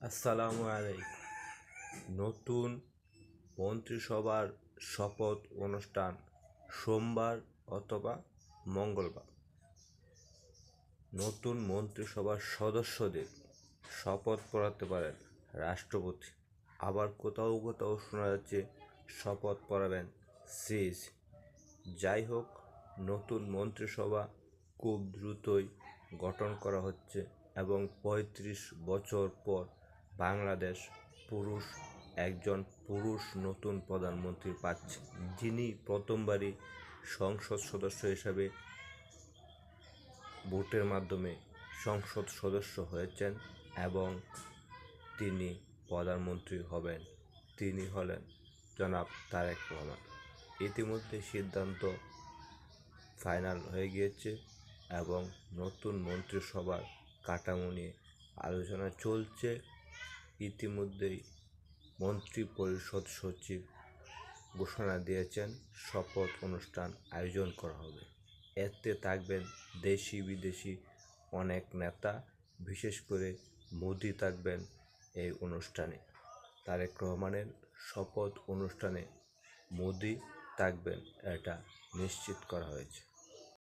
আসসালামু আলাইকুম। নতুন মন্ত্রিসভার শপথ অনুষ্ঠান সোমবার অথবা মঙ্গলবার। নতুন মন্ত্রিসভার সদস্যদের শপথ পড়াতে পারেন রাষ্ট্রপতি। আবার কোথাও কোথাও শোনা যাচ্ছে শপথ পড়াবেন সিএসি। যাই হোক, নতুন মন্ত্রিসভা খুব দ্রুতই গঠন করা হচ্ছে এবং ৩৫ বছর পর বাংলাদেশ একজন পুরুষ নতুন প্রধানমন্ত্রী পাচ্ছে, যিনি প্রথমবারই সংসদ সদস্য হিসাবে ভোটের মাধ্যমে সংসদ সদস্য হয়েছেন এবং তিনি প্রধানমন্ত্রী হবেন। তিনি হলেন জনাব তারেক রহমান। ইতিমধ্যে সিদ্ধান্ত ফাইনাল হয়ে গিয়েছে এবং নতুন মন্ত্রিসভার কাঠামো নিয়ে আলোচনা চলছে। ইতিমধ্যেই মন্ত্রী পরিষদ সচিব ঘোষণা দিয়েছেন শপথ অনুষ্ঠান আয়োজন করা হবে। এতে থাকবেন দেশি বিদেশি অনেক নেতা, বিশেষ করে মোদি থাকবেন এই অনুষ্ঠানে। তারেক রহমানের শপথ অনুষ্ঠানে মোদি থাকবেন, এটা নিশ্চিত করা হয়েছে।